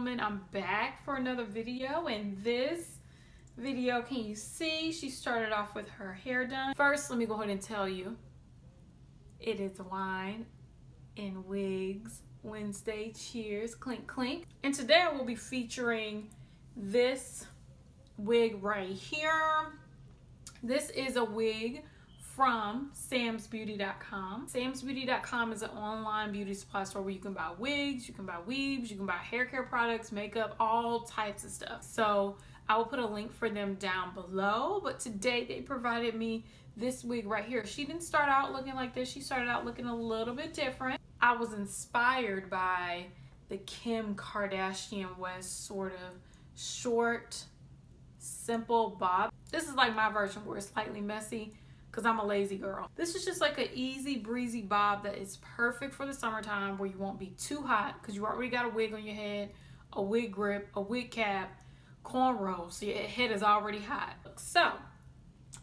gentlemen, I'm back for another video. In this video, can you see she started off with her hair done? First, let me go ahead and tell you, it is Wine and Wigs Wednesday. Cheers, clink clink. And today I will be featuring this wig right here. This is a wig from SamsBeauty.com. SamsBeauty.com is an online beauty supply store where you can buy wigs, you can buy weaves, you can buy hair care products, makeup, all types of stuff. So I will put a link for them down below. But today they provided me this wig right here. She didn't start out looking like this. She started out looking a little bit different. I was inspired by the Kim Kardashian West sort of short, simple bob. This is like my version where it's slightly messy because I'm a lazy girl. This is just like an easy breezy bob that is perfect for the summertime where you won't be too hot because you already got a wig on your head, a wig grip, a wig cap, cornrows, so your head is already hot. So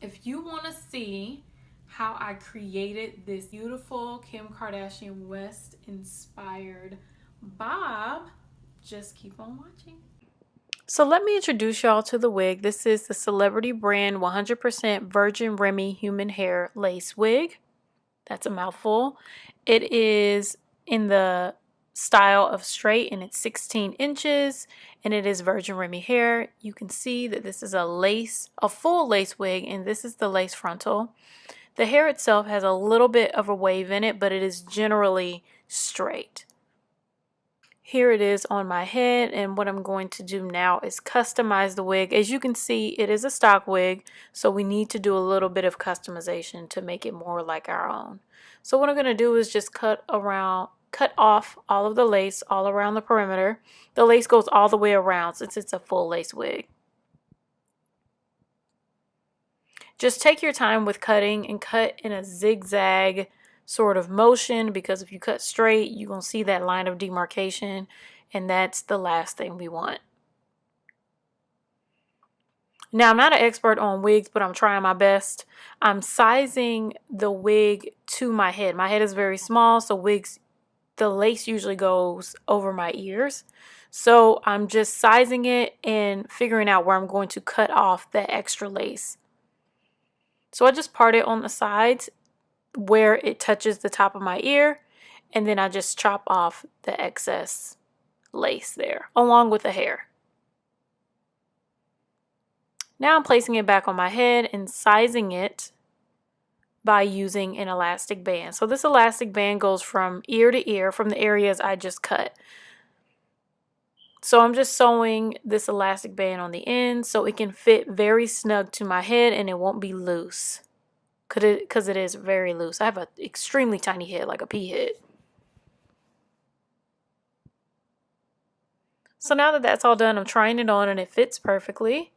if you want to see how I created this beautiful Kim Kardashian West inspired bob, just keep on watching. So let me introduce y'all to the wig. This is the Celebrity Brand 100% Virgin Remy Human Hair Lace Wig. That's a mouthful. It is in the style of straight and it's 16 inches and it is Virgin Remy hair. You can see that this is a full lace wig, and this is the lace frontal. The hair itself has a little bit of a wave in it, but it is generally straight. Here it is on my head, and what I'm going to do now is customize the wig. As you can see, it is a stock wig, so we need to do a little bit of customization to make it more like our own. So what I'm going to do is just cut off all of the lace all around the perimeter. The lace goes all the way around since it's a full lace wig. Just take your time with cutting and cut in a zigzag sort of motion, because if you cut straight, you're going to see that line of demarcation, and that's the last thing we want. Now, I'm not an expert on wigs, but I'm trying my best. I'm sizing the wig to my head. My head is very small, so the lace usually goes over my ears. So I'm just sizing it and figuring out where I'm going to cut off the extra lace. So I just part it on the sides where it touches the top of my ear, and then I just chop off the excess lace there along with the hair. Now I'm placing it back on my head and sizing it by using an elastic band. So this elastic band goes from ear to ear from the areas I just cut. So I'm just sewing this elastic band on the end so it can fit very snug to my head and it won't be loose. Because it is very loose. I have an extremely tiny head, like a pea head. So now that that's all done, I'm trying it on and it fits perfectly.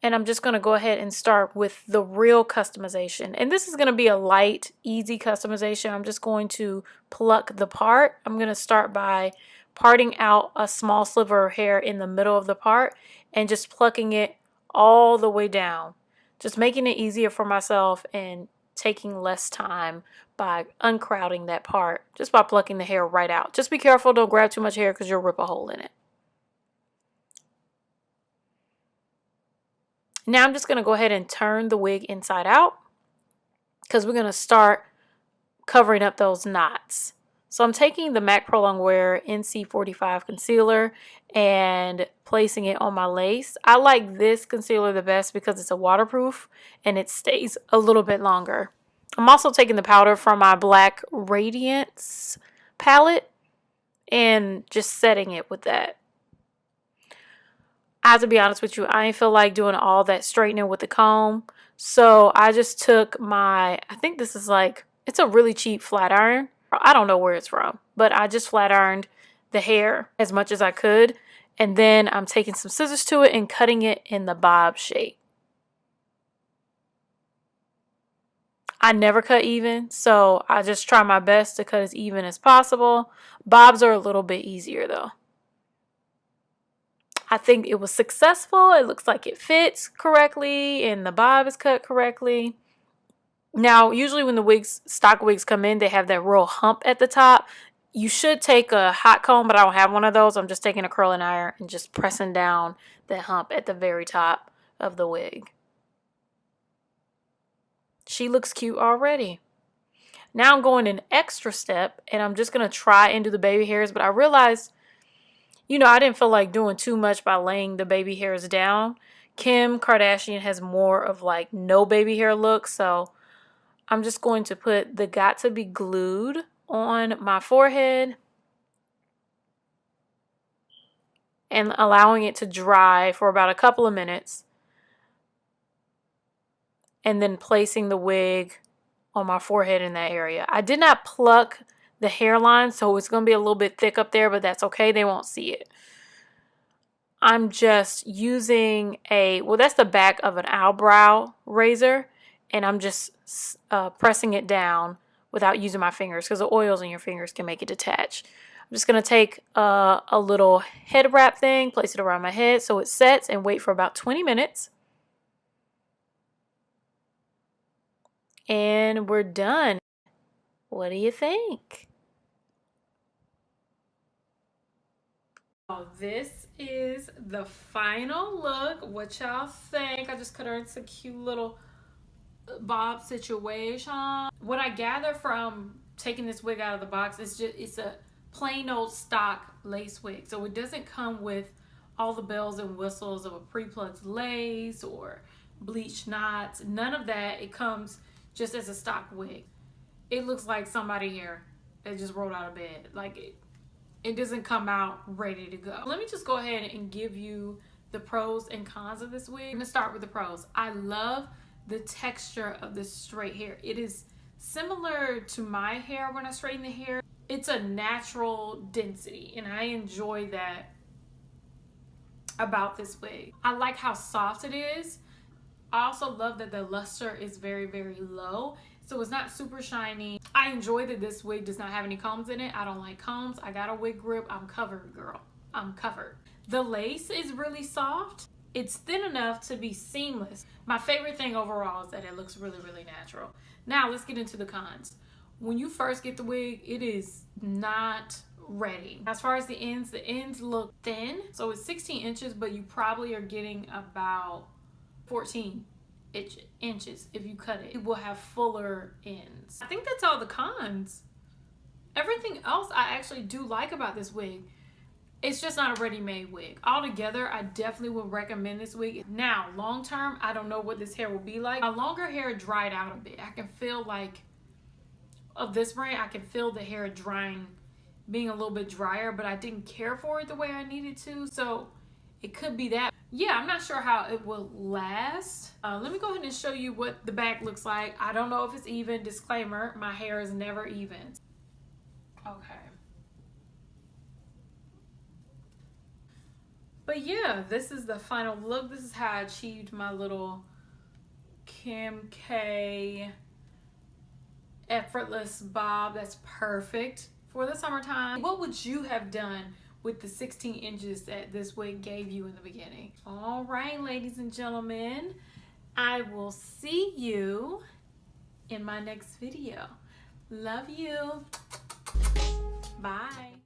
And I'm just going to go ahead and start with the real customization. And this is going to be a light, easy customization. I'm just going to pluck the part. I'm going to start by parting out a small sliver of hair in the middle of the part and just plucking it all the way down, just making it easier for myself and taking less time by uncrowding that part, just by plucking the hair right out. Just be careful, don't grab too much hair because you'll rip a hole in it. Now I'm just going to go ahead and turn the wig inside out because we're going to start covering up those knots. So I'm taking the MAC Pro Longwear NC45 concealer and placing it on my lace. I like this concealer the best because it's a waterproof and it stays a little bit longer. I'm also taking the powder from my Black Radiance palette and just setting it with that. I have to be honest with you, I ain't feel like doing all that straightening with the comb. So I just took I think this is it's a really cheap flat iron. I don't know where it's from, but I just flat ironed the hair as much as I could. And then I'm taking some scissors to it and cutting it in the bob shape. I never cut even, so I just try my best to cut as even as possible. Bobs are a little bit easier though. I think it was successful. It looks like it fits correctly and the bob is cut correctly. Now, usually when the stock wigs come in, they have that real hump at the top. You should take a hot comb, but I don't have one of those. I'm just taking a curling iron and just pressing down the hump at the very top of the wig. She looks cute already. Now I'm going an extra step, and I'm just going to try and do the baby hairs, but I realized, you know, I didn't feel like doing too much by laying the baby hairs down. Kim Kardashian has more of like no baby hair look, so I'm just going to put the Got to Be Glued on my forehead and allowing it to dry for about a couple of minutes, and then placing the wig on my forehead in that area. I did not pluck the hairline, so it's going to be a little bit thick up there, but that's okay. They won't see it. I'm just using that's the back of an eyebrow razor, and I'm just pressing it down without using my fingers because the oils in your fingers can make it detach. I'm just going to take a little head wrap thing, place it around my head so it sets, and wait for about 20 minutes. And we're done. What do you think? Oh, this is the final look. What y'all think? I just cut her into a cute little bob situation. What I gather from taking this wig out of the box is it's a plain old stock lace wig. So it doesn't come with all the bells and whistles of a pre-plucked lace or bleached knots. None of that. It comes just as a stock wig. It looks like somebody here that just rolled out of bed. Like it doesn't come out ready to go. Let me just go ahead and give you the pros and cons of this wig. I'm gonna start with the pros. I love the texture of this straight hair. It is similar to my hair when I straighten the hair. It's a natural density, and I enjoy that about this wig. I like how soft it is. I also love that the luster is very, very low, so it's not super shiny. I enjoy that this wig does not have any combs in it. I don't like combs. I got a wig grip. I'm covered, girl. I'm covered. The lace is really soft. It's thin enough to be seamless. My favorite thing overall is that it looks really, really natural. Now let's get into the cons. When you first get the wig, it is not ready. As far as the ends look thin. So it's 16 inches, but you probably are getting about 14 inches if you cut it. It will have fuller ends. I think that's all the cons. Everything else I actually do like about this wig. It's just not a ready-made wig. Altogether, I definitely would recommend this wig. Now, long term, I don't know what this hair will be like. My longer hair dried out a bit. I can feel like, of this brand, I can feel the hair drying, being a little bit drier, but I didn't care for it the way I needed to. So it could be that. Yeah, I'm not sure how it will last. Let me go ahead and show you what the back looks like. I don't know if it's even. Disclaimer, my hair is never even. Okay. But yeah, this is the final look. This is how I achieved my little Kim K effortless bob. That's perfect for the summertime. What would you have done with the 16 inches that this wig gave you in the beginning? All right, ladies and gentlemen, I will see you in my next video. Love you. Bye.